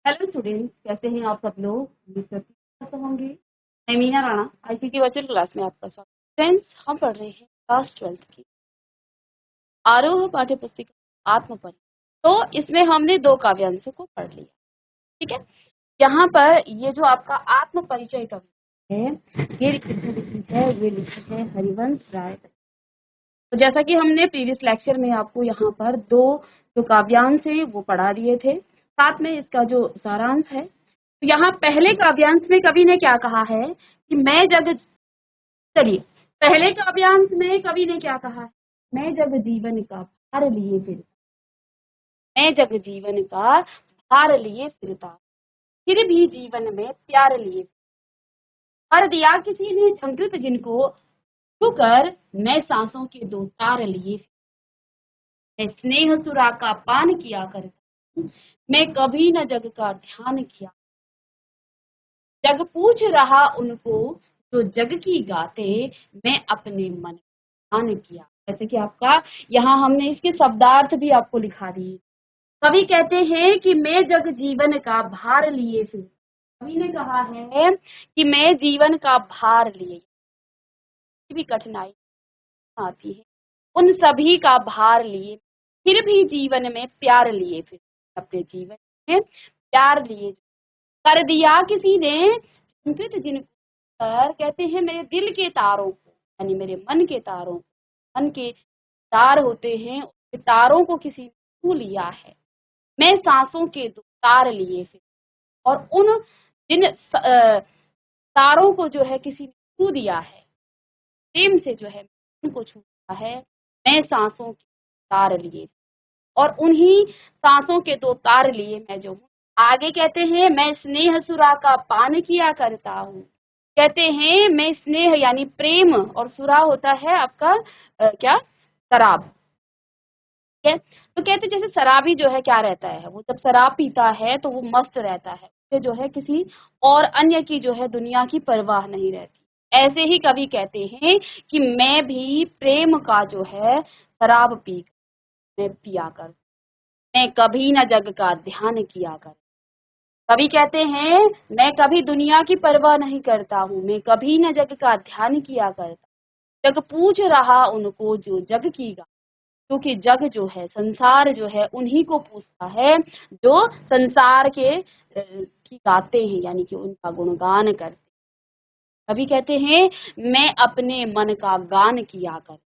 Hello students, कैसे हैं आप सब लोग? उम्मीद करती हूँ कैसे होंगे। मैं Meena Rana ICT virtual class में आपका स्वागत। फ्रेंड्स, हम पढ़ रहे हैं क्लास 12 की आरोह पाठ्य पुस्तिका आत्मपरिचय। तो इसमें हमने 2 काव्यांशों को पढ़ लिया, ठीक है। यहाँ पर ये जो आपका आत्म परिचय कविता है, ये लिखी है हरिवंश राय। तो जैसा कि हमने प्रीवियस लेक्चर में आपको यहाँ पर 2 जो काव्यांश है वो पढ़ा दिए थे, साथ में इसका जो सारांश है। तो यहाँ पहले काव्यांश में कवि ने क्या कहा है कि मैं जग, चलिए पहले काव्यांश में कवि ने क्या कहा है, मैं जग जीवन का भार लिए फिर, मैं जग जीवन का भार लिए फिरता, फिर भी जीवन में प्यार लिए, कर दिया किसी ने झंकृत जिनको, छूकर मैं सांसों के 2 तार लिए, मैं स्नेह सुरा का पान किया करता, मैं कभी न जग का ध्यान किया, जग पूछ रहा उनको जो जग की गाते, मैं अपने मन ध्यान किया। जैसे कि आपका यहाँ हमने इसके शब्दार्थ भी आपको लिखा दिए। कवि कहते हैं कि मैं जग जीवन का भार लिए फिर, कवि ने कहा है कि मैं जीवन का भार लिए, भी कठिनाई आती है उन सभी का भार लिए, फिर भी जीवन में प्यार लिए, फिर अपने जीवन में प्यार लिए, कर दिया किसी ने झंकृत जिनको, पर कहते हैं मेरे दिल के तारों को, यानी मेरे मन के तारों को, मन के तार होते हैं, उन तारों को किसी ने छू लिया है, मैं सांसों के 2 तार लिए फिर, और उन जिन तारों को जो है किसी ने छू दिया है, प्रेम से जो है उनको छूता है, मैं सांसों के तार लिए, और उन्हीं सांसों के 2 तार लिए मैं जो हूँ। आगे कहते हैं मैं स्नेह सुरा का पान किया करता हूँ, कहते हैं मैं स्नेह यानी प्रेम, और सुरा होता है आपका क्या, शराब, ठीक है। तो कहते जैसे शराबी जो है क्या रहता है, वो जब शराब पीता है तो वो मस्त रहता है, उसे जो है किसी और अन्य की जो है दुनिया की परवाह नहीं रहती। ऐसे ही कवि कहते हैं कि मैं भी प्रेम का जो है शराब पी मैं पिया कर, मैं कभी न जग का ध्यान किया कर। कवि कहते हैं मैं कभी दुनिया की परवाह नहीं करता हूँ, मैं कभी न जग का ध्यान किया करता, जग पूछ रहा उनको जो जग की गा, क्योंकि जग जो है, संसार जो है, उन्हीं को पूछता है जो संसार के की गाते हैं, यानी कि उनका गुणगान करते। कवि कहते हैं मैं अपने मन का गान किया कर,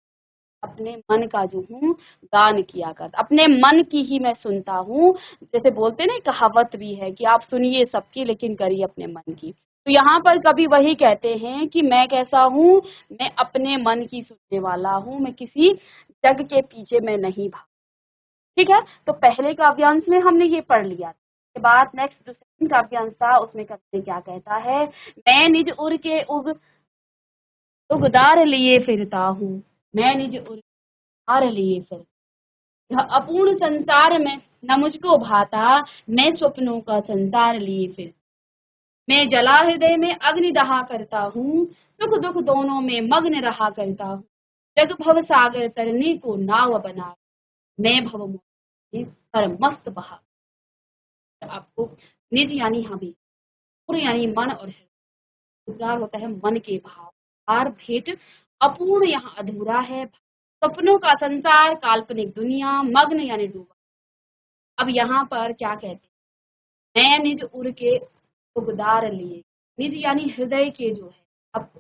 अपने मन का जो हूँ गान किया कर, अपने मन की ही मैं सुनता हूँ। जैसे बोलते ना, कहावत भी है कि आप सुनिए सबकी लेकिन करिए अपने मन की। तो यहाँ पर कभी वही कहते हैं कि मैं कैसा हूँ, मैं अपने मन की सुनने वाला हूँ, मैं किसी जग के पीछे मैं नहीं भाग, ठीक है। तो पहले काव्यांश में हमने ये पढ़ लिया, के बाद नेक्स्ट जो सेकंड काव्यांश था उसमें कवि क्या कहता है, मैं निज उर के उगदार लिए फिरता हूँ, मैं निज उर लिए फिर, यह अपूर्ण संसार में न मुझको भाता, मैं स्वप्नों का संसार लिए फिर, मैं जला हृदय में अग्नि दहा करता हूँ, सुख दुख दोनों में मग्न रहा करता हूँ, जग भव सागर तरने को नाव बना, मैं भव में पर मस्त बहा। आपको निज यानी हमें, पूर्ण यानी मन, और उद्गार होता है मन के भाव, भार भेंट, अपूर्ण यहाँ अधूरा है, सपनों का संसार काल्पनिक दुनिया, मग्न यानी डूबा। अब यहाँ पर क्या कहते हैं, मैं निज उर के उगदार लिए, निज यानी हृदय के जो है, अब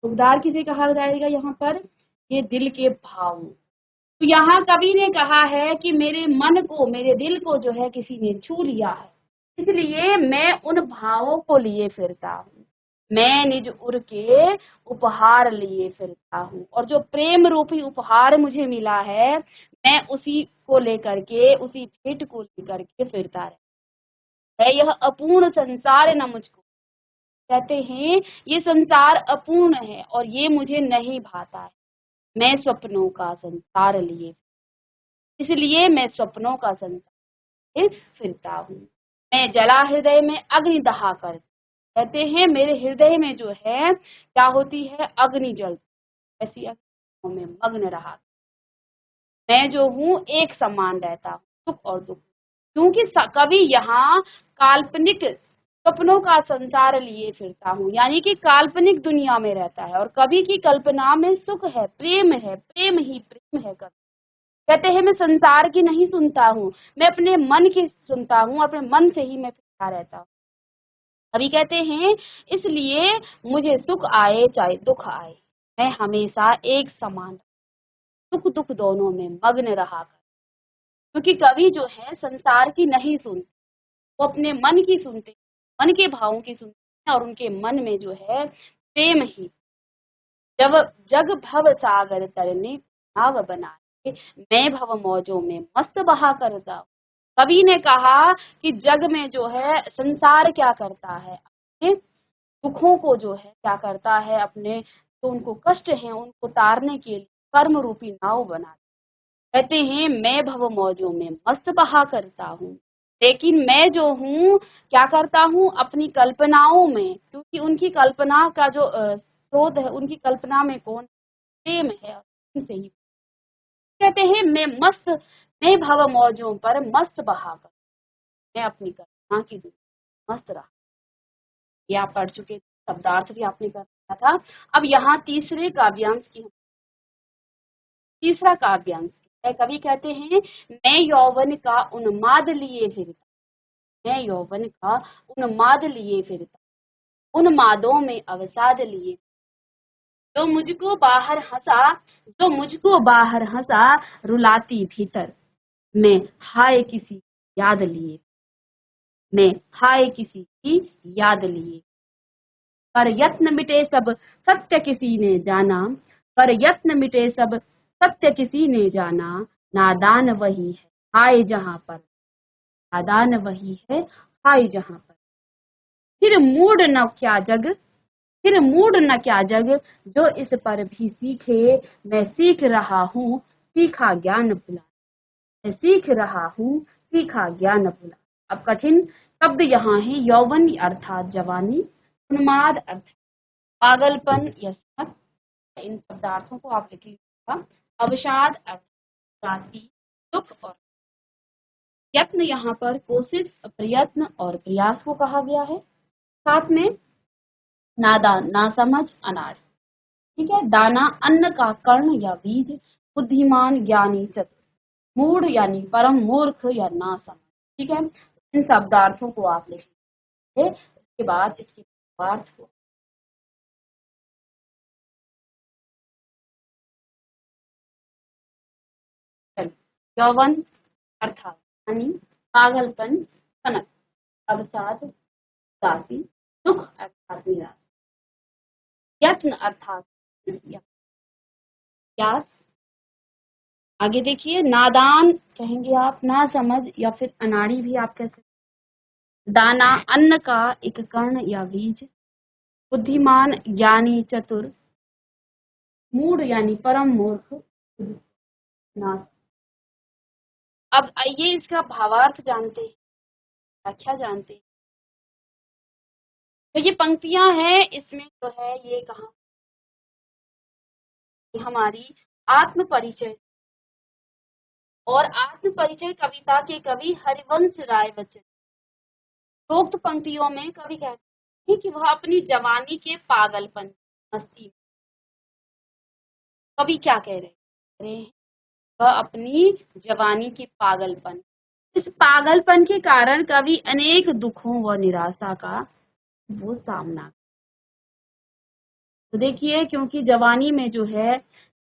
उगदार किसे कहा जाएगा यहाँ पर, ये दिल के भाव। तो यहाँ कवि ने कहा है कि मेरे मन को, मेरे दिल को जो है किसी ने छू लिया है, इसलिए मैं उन भावों को लिए फिरता हूँ, मैं निज उर के उपहार लिए फिरता हूँ, और जो प्रेम रूपी उपहार मुझे मिला है, मैं उसी को लेकर के, उसी भेंट को लेकर के फिरता रहता है। यह अपूर्ण संसार न मुझको, कहते हैं ये संसार अपूर्ण है और ये मुझे नहीं भाता है, मैं स्वप्नों का संसार लिए, इसलिए मैं स्वप्नों का संसार फिरता हूँ। मैं जला हृदय में अग्नि दहा कर, कहते हैं मेरे हृदय में जो है क्या होती है, अग्नि जलती, ऐसी अग्नियों में मग्न रहा, मैं जो हूँ एक समान रहता हूँ, सुख और दुख, क्योंकि कभी यहाँ काल्पनिक सपनों का संसार लिए फिरता हूँ, यानी कि काल्पनिक दुनिया में रहता है, और कभी की कल्पना में सुख है, प्रेम ही प्रेम है। कभी कहते हैं मैं संसार की नहीं सुनता हूँ, मैं अपने मन की सुनता हूँ, अपने मन से ही मैं फिरता रहता हूँ। कभी कहते हैं इसलिए मुझे सुख आए चाहे दुख आए, मैं हमेशा एक समान, सुख दुख दोनों में मग्न रहा कर। क्योंकि कवि जो है संसार की नहीं सुनते, वो अपने मन की सुनते, मन के भावों की सुनते हैं, और उनके मन में जो है प्रेम ही। जब जग भव सागर तरने नाव बनाए, मैं भव मौजों में मस्त बहा करता। कवि ने कहा कि जग में जो है संसार क्या करता है, अपने दुखों को जो है क्या करता है, अपने जो उनको कष्ट हैं उनको तारने के लिए कर्म रूपी नाव बना। कहते हैं मैं भव मौजों में मस्त बहा करता हूँ, लेकिन मैं जो हूँ क्या करता हूँ अपनी कल्पनाओं में, क्योंकि उनकी कल्पना का जो स्रोत है, उनकी कल्पना में कौन प्रेम है, उनसे ही कहते हैं मैं भव मौजों पर मस्त बहा कर, मैं अपनी कल्पना की दुनिया मस्त रहा। ये आप पढ़ चुके, शब्दार्थ भी आपने कर लिया था। अब यहाँ तीसरा काव्यांश है। कवि कहते हैं मैं यौवन का उन्माद लिए फिरता, मैं यौवन का उन्माद लिए फिरता, उन्मादों में अवसाद लिए, जो मुझको बाहर हंसा, जो मुझको बाहर हंसा, रुलाती भीतर, मैं हाय किसी याद लिए, मैं हाय किसी की याद लिए। पर यत्न मिटे सब सत्य किसी ने जाना, पर यत्न मिटे सब सत्य किसी ने जाना, नादान वही है हाय जहां पर, नादान वही है हाय जहां पर। फिर मूड न क्या जग, फिर मूड न क्या जग, जो इस पर भी सीखे, मैं सीख रहा हूँ सीखा ज्ञान भुला, मैं सीख रहा हूँ सीखा ज्ञान भुला। अब कठिन शब्द यहाँ है यौवन अर्थात जवानी, उन्माद अर्थ पागलपन या समझ, इन शब्दार्थों को आप लिख लीजिएगा। अवसाद अर्थ उदासी, दुख और यत्न यहाँ पर कोशिश, प्रयत्न और प्रयास को कहा गया है। साथ में नादान नासमझ अनाड़, ठीक है। दाना अन्न का कर्ण या बीज, बुद्धिमान ज्ञानी चतुर, मूढ़ यानी परम मूर्ख या नासमझ, ठीक है। इन शब्दार्थों को आप लिख लीजिए। इसके बाद इसके अर्थ को यौवन अर्थात यानी पागलपन, कनक अवसाद उदासी, दुख अर्थात निराश, यत्न अर्थात प्रयास। आगे देखिए नादान कहेंगे आप, ना समझ या फिर अनाड़ी भी आप कह सकते। दाना अन्न का एक कर्ण या बीज, बुद्धिमान ज्ञानी चतुर, मूढ़ यानी परम मूर्ख, नाश। अब आइए इसका भावार्थ जानते हैं, व्याख्या जानते हैं। तो ये पंक्तियां हैं, इसमें जो है ये कहा हमारी आत्म परिचय, और आत्म परिचय कविता के कवि हरिवंश राय बच्चन। उक्त पंक्तियों में कवि कहते हैं कि वह अपनी जवानी के पागलपन मस्ती, कवि क्या कह रहे हैं, वह अपनी जवानी के पागलपन, इस पागलपन के कारण कवि अनेक दुखों व निराशा का वो सामना। तो देखिए क्योंकि जवानी में जो है,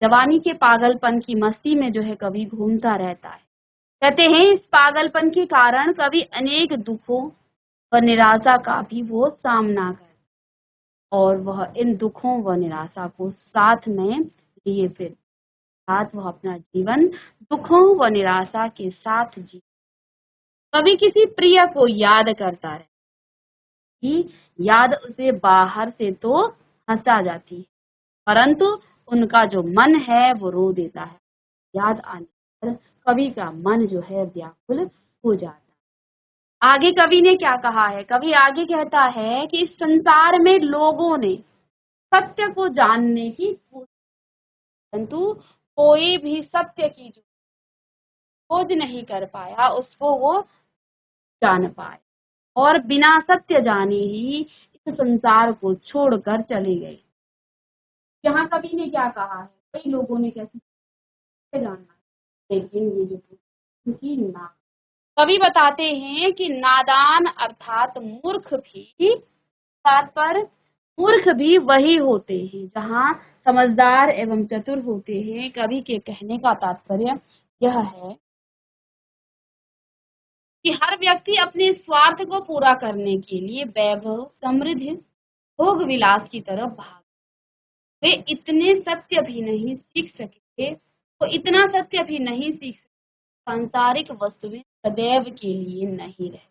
जवानी के पागलपन की मस्ती में जो है कवि घूमता रहता है। कहते हैं इस पागलपन के कारण कवि अनेक दुखों व निराशा का भी वो सामना कर, और वह इन दुखों व निराशा को साथ में लिए फिर साथ वह अपना जीवन दुखों व निराशा के साथ जी। कभी किसी प्रिय को याद करता है कि याद उसे बाहर से तो हंसा जाती है, परंतु उनका जो मन है वो रो देता है। याद आने पर कवि का मन जो है व्याकुल हो जाता है। आगे कवि ने क्या कहा है, कवि आगे कहता है कि इस संसार में लोगों ने सत्य को जानने की कोशिश, परंतु कोई भी सत्य की जो खोज नहीं कर पाया, उसको वो जान पाए और बिना सत्य जाने ही इस संसार को छोड़कर चले गए। यहाँ कवि ने क्या कहा है, कई लोगों ने कैसे जानना है, लेकिन ये जो उनकी ना, कवि बताते हैं कि नादान अर्थात मूर्ख भी, बात पर मूर्ख भी वही होते हैं जहाँ समझदार एवं चतुर होते हैं। कवि के कहने का तात्पर्य यह है कि हर व्यक्ति अपने स्वार्थ को पूरा करने के लिए वैभव, समृद्धि, भोग विलास की तरफ भाग, वे इतने सत्य भी नहीं सीख सके, वो इतना सत्य भी नहीं सीख सके, सांसारिक वस्तुएं सदैव के लिए नहीं रहे।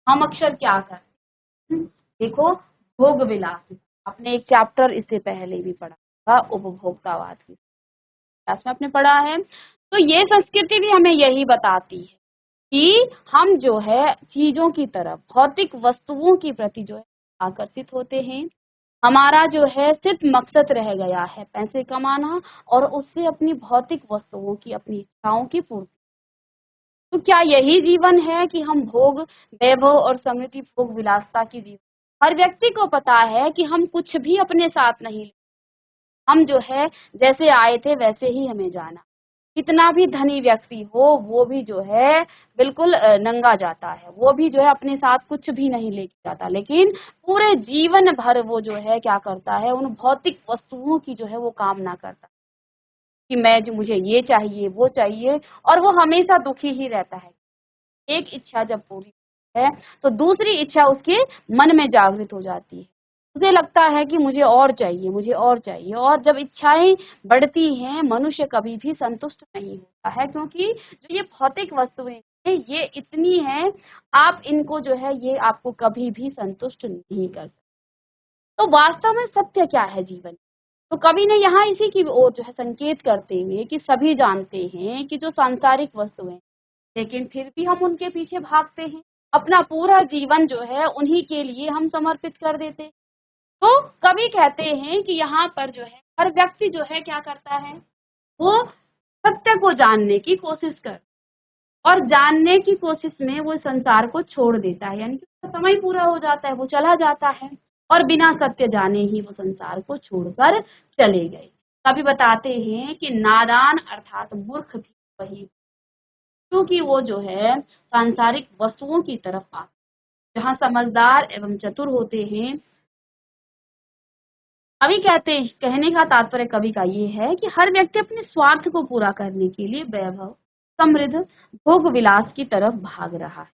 हम अक्सर क्या करते हैं, देखो, भोग विलास, आपने एक चैप्टर इससे पहले भी पढ़ा था, उपभोक्तावाद की क्लास में आपने पढ़ा है। तो ये संस्कृति भी हमें यही बताती है कि हम जो है चीजों की तरफ, भौतिक वस्तुओं की प्रति जो है आकर्षित होते हैं। हमारा जो है सिर्फ मकसद रह गया है पैसे कमाना और उससे अपनी भौतिक वस्तुओं की, अपनी इच्छाओं की पूर्ति। तो क्या यही जीवन है कि हम भोग, वैभव और समृद्धि, भोग विलासता की जीवन? हर व्यक्ति को पता है कि हम कुछ भी अपने साथ नहीं, हम जो है जैसे आए थे वैसे ही हमें जाना। कितना भी धनी व्यक्ति हो वो भी जो है बिल्कुल नंगा जाता है, वो भी जो है अपने साथ कुछ भी नहीं लेके जाता, लेकिन पूरे जीवन भर वो जो है क्या करता है, उन भौतिक वस्तुओं की जो है वो कामना करता है कि मैं जो, मुझे ये चाहिए वो चाहिए, और वो हमेशा दुखी ही रहता है। एक इच्छा जब पूरी है तो दूसरी इच्छा उसके मन में जागृत हो जाती है, उसे लगता है कि मुझे और चाहिए, मुझे और चाहिए। और जब इच्छाएं बढ़ती हैं, मनुष्य कभी भी संतुष्ट नहीं होता है, क्योंकि जो ये भौतिक वस्तुएं हैं ये इतनी हैं, आप इनको जो है ये आपको कभी भी संतुष्ट नहीं कर सकते। तो वास्तव में सत्य क्या है जीवन? तो कवि ने यहाँ इसी की ओर जो है संकेत करते हुए कि सभी जानते हैं कि जो सांसारिक वस्तुएं, लेकिन फिर भी हम उनके पीछे भागते हैं, अपना पूरा जीवन जो है उन्हीं के लिए हम समर्पित कर देते हैं। तो कवि कहते हैं कि यहाँ पर जो है हर व्यक्ति जो है क्या करता है, वो सत्य को जानने की कोशिश कर, और जानने की कोशिश में वो संसार को छोड़ देता है, यानी कि उसका समय पूरा हो जाता है, वो चला जाता है और बिना सत्य जाने ही वो संसार को छोड़कर चले गए। कवि बताते हैं कि नादान अर्थात मूर्ख भी वही, क्योंकि वो जो है सांसारिक वस्तुओं की तरफ आ, जहाँ समझदार एवं चतुर होते हैं। कवि कहते हैं, कहने का तात्पर्य कवि का ये है कि हर व्यक्ति अपने स्वार्थ को पूरा करने के लिए वैभव, समृद्ध, भोग विलास की तरफ भाग रहा है,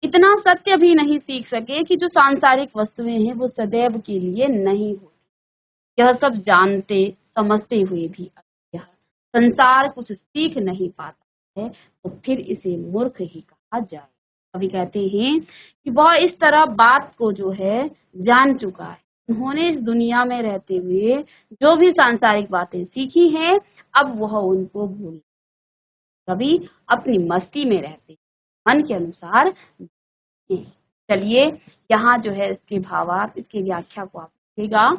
इतना सत्य भी नहीं सीख सके कि जो सांसारिक वस्तुएं हैं वो सदैव के लिए नहीं होती। यह सब जानते समझते हुए भी यह संसार कुछ सीख नहीं पाता है, तो फिर इसे मूर्ख ही कहा जाए। कवि कहते हैं कि वह इस तरह बात को जो है जान चुका है, उन्होंने इस दुनिया में रहते हुए जो भी सांसारिक बातें सीखी हैं, अब वह उनको भूल, कभी अपनी मस्ती में रहते, मन के अनुसार। चलिए, यहाँ जो है इसके भावार्थ, इसकी व्याख्या को आप देखिएगा।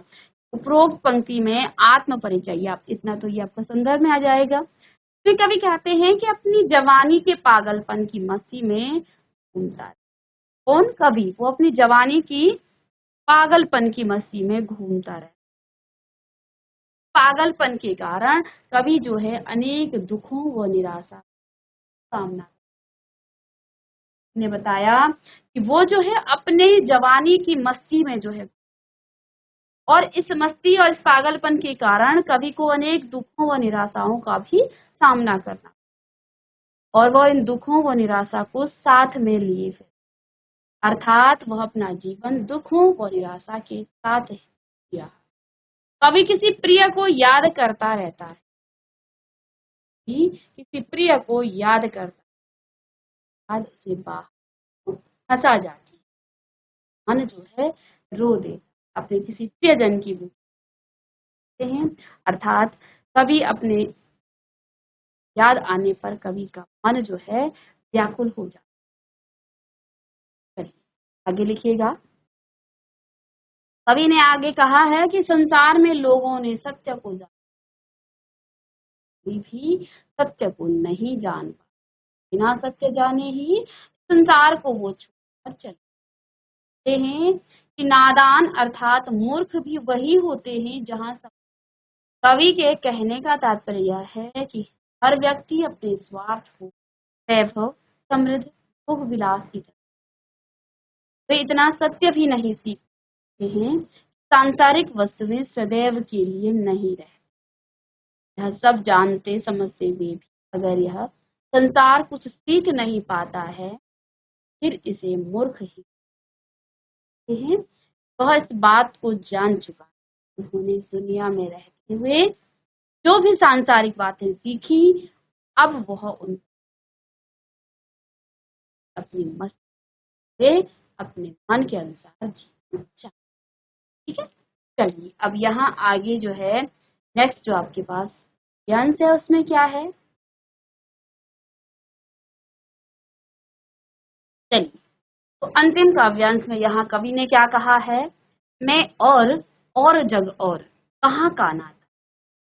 उपरोक्त पंक्ति में आत्म परिचय, आप इतना तो ये आपका संदर्भ में आ जाएगा। फिर कवि कहते हैं कि अपनी जवानी के पागलपन की मस्ती में घूमता है। कौन? कवि। वो अपनी जवानी की पागलपन की मस्ती में घूमता रहे। पागलपन के कारण कवि जो है अनेक दुखों व निराशा सामना ने बताया कि वो जो है अपने जवानी की मस्ती में जो है, और इस मस्ती और इस पागलपन के कारण कवि को अनेक दुखों व निराशाओं का भी सामना करना, और वह इन दुखों व निराशा को साथ में लिए फिर, अर्थात वह अपना जीवन दुखों व निराशा के साथ किया। कवि किसी प्रिय को याद करता रहता है, किसी प्रिय को याद करता, याद से बाहर हंसा जाती, मन जो है रो दे, अपने किसी प्रियजन की हैं, अर्थात कवि अपने याद आने पर कवि का मन जो है व्याकुल हो जाता है। आगे लिखिएगा। कवि ने आगे कहा है कि संसार में लोगों ने सत्य को जाना, कोई भी सत्य को नहीं जान पाता, बिना सत्य जाने ही संसार को वो छोड़कर चलते हैं कि नादान अर्थात मूर्ख भी वही होते हैं जहाँ कवि के कहने का तात्पर्य यह है कि हर व्यक्ति अपने स्वार्थ को वैभव समृद्ध भोग विलास की तरफ वे इतना सत्य भी नहीं सीखते हैं। सांसारिक वस्तुएं सदैव के लिए नहीं रहती। यह सब जानते समझते हुए भी अगर यह संसार कुछ सीख नहीं पाता है फिर इसे मूर्ख ही कहते हैं। वह इस बात को जान चुका है। उन्होंने दुनिया में रहते हुए जो भी सांसारिक बातें सीखी अब वह उन अपनी मस्ती से अपने मन के अनुसार जीना चाहते। ठीक है, चलिए अब यहाँ आगे जो है नेक्स्ट जो आपके पास यंस है उसमें क्या है, चलिए तो अंतिम काव्यांश में यहाँ कवि ने क्या कहा है, मैं और जग और कहाँ का नाता,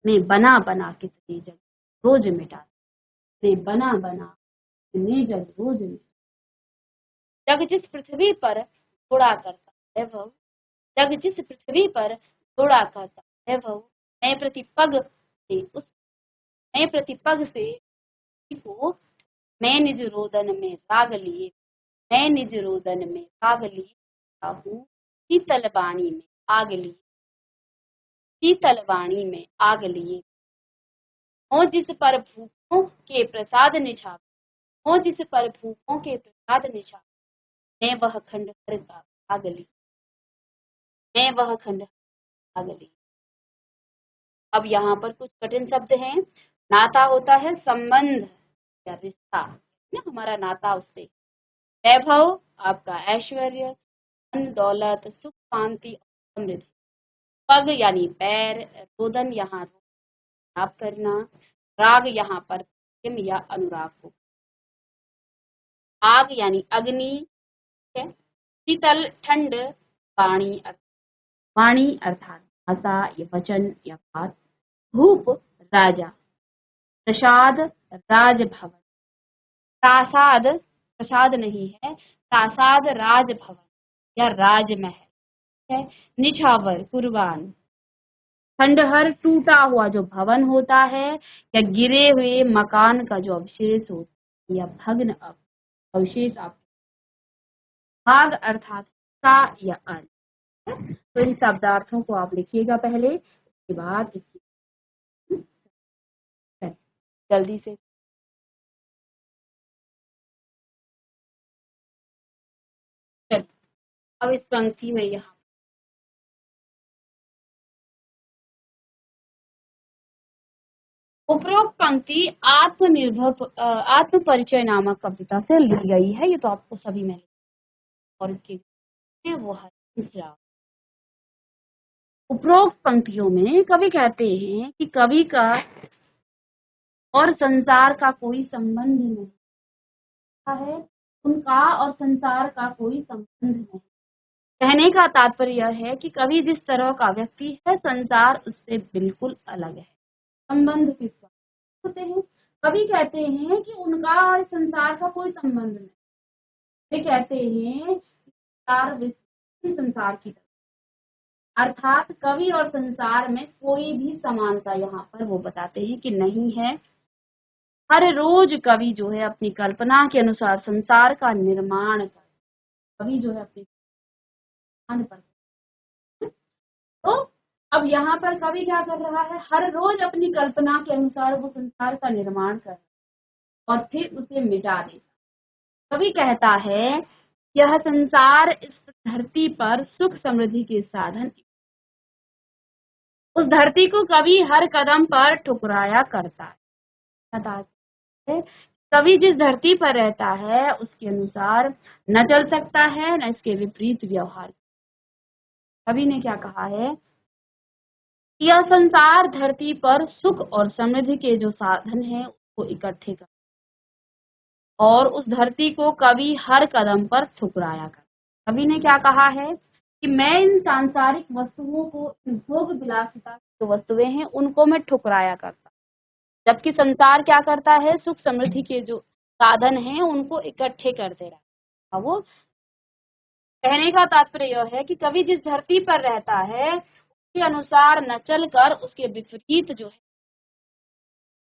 मैं बना बना कितने जग रोज मिटा, मैं बना बना कितने जग रोज मिटा। जग जिस पृथ्वी पर घोड़ा करता है वह, जग जिस पृथ्वी पर घोड़ा करता है वह, मैं प्रतिपग से उस मैं प्रतिपग से को मैं निज रोदन में राग लिए, मैं निज रोदन में राग लिए हूँ, शीतल वाणी में आग लिए, शीतल वाणी में आग लिए, हो जिस पर भूखों के प्रसाद निछाव, हो जिस पर भूखों के प्रसाद निछाव, मैं वह खंड हर का भाग ली, मैं वह खंड भाग ली। अब यहाँ पर कुछ कठिन शब्द हैं। नाता होता है संबंध या रिश्ता ना, हमारा नाता उससे। वैभव आपका ऐश्वर्य, धन दौलत सुख शांति और समृद्धि। पग यानी पैर, रोदन यहाँ आप करना, राग यहाँ पर प्रेम या अनुराग को, आग यानी अग्नि है, शीतल ठंड, वाणी वाणी अर्थात भाषा या वचन या बात, भूप राजा, प्रसाद राजभवन, प्रासाद प्रसाद नहीं है, प्रासाद राजभवन या राजमहल है, निछावर कुर्बान, खंडहर टूटा हुआ जो भवन होता है या गिरे हुए मकान का जो अवशेष होता है या भग्न अवशेष आप, भाग अर्थात का या अल। तो इन शब्दार्थों को आप लिखिएगा पहले, उसके बाद इसकी जल्दी से चलिए अब इस पंक्ति में यहाँ उपरोक्त पंक्ति आत्म परिचय नामक कविता से ली गई है। ये तो आपको सभी में और इसके वो है दूसरा। उपरोक्त पंक्तियों में कवि कहते हैं कि कवि का और संसार का कोई संबंध नहीं है, उनका और संसार का कोई संबंध नहीं। कहने का तात्पर्य यह है कि कवि जिस तरह का व्यक्ति है संसार उससे बिल्कुल अलग है। संबंध किसका होते हैं, कवि कहते हैं कि उनका और संसार का कोई संबंध नहीं। वे कहते हैं संसार की तरह, अर्थात कवि और संसार में कोई भी समानता यहाँ पर वो बताते हैं कि नहीं है। हर रोज कवि जो है अपनी कल्पना के अनुसार संसार का निर्माण कर, कवि जो है अपने पर। तो अब यहाँ पर कवि क्या कर रहा है, हर रोज अपनी कल्पना के अनुसार वो संसार का निर्माण कर और फिर उसे मिटा देता। कवि कहता है यह संसार इस धरती पर सुख समृद्धि के साधन, उस धरती को कवि हर कदम पर ठुकराया करता है। कवि जिस धरती पर रहता है उसके अनुसार न चल सकता है न इसके विपरीत व्यवहार। कवि ने क्या कहा है, यह संसार धरती पर सुख और समृद्धि के जो साधन हैं उसको इकट्ठे कर और उस धरती को कवि हर कदम पर ठुकराया कर। कवि ने क्या कहा है कि मैं इन सांसारिक वस्तुओं को, भोग विलासिता जो वस्तुएं हैं उनको मैं ठुकराया करता, जबकि संसार क्या करता है, सुख समृद्धि के जो साधन हैं उनको इकट्ठे करते रहता। वो कहने का तात्पर्य यह है कि कवि जिस धरती पर रहता है उसके अनुसार न चलकर उसके विपरीत जो है,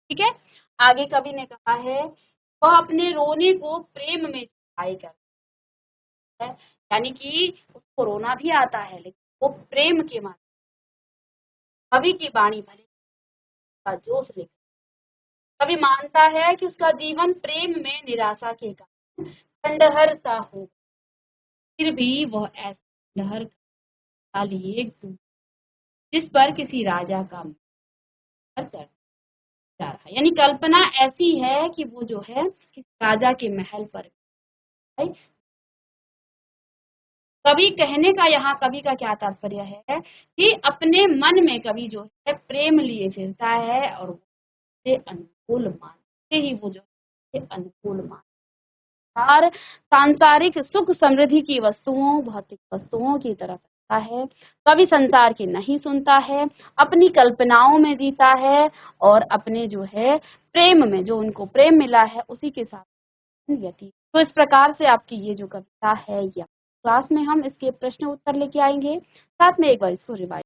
ठीक है। आगे कवि ने कहा है वह अपने रोने को प्रेम में छुपाए करता है, यानी कि उसको रोना भी आता है लेकिन वो प्रेम के माध्यम। कवि की वाणी भले का जोश लेकर, कवि मानता है कि उसका जीवन प्रेम में निराशा के कारण खंडहर सा हो, फिर भी वह ऐसा खंडहर का लिए जिस पर किसी राजा का महल कर जा रहा है, यानी कल्पना ऐसी है कि वो जो है किसी राजा के महल पर है। कवि कहने का यहाँ कवि का क्या तात्पर्य है कि अपने मन में कवि जो है प्रेम लिए फिरता है और उसे अनुकूल मानते ही वो जो है अनुकूल मान और सांसारिक सुख समृद्धि की वस्तुओं भौतिक वस्तुओं की तरफ रहता है। कवि संसार की नहीं सुनता है, अपनी कल्पनाओं में जीता है और अपने जो है प्रेम में जो उनको प्रेम मिला है उसी के साथ व्यतीत। तो इस प्रकार से आपकी ये जो कविता है या क्लास में हम इसके प्रश्न उत्तर लेके आएंगे, साथ में एक बार इसको रिवाइज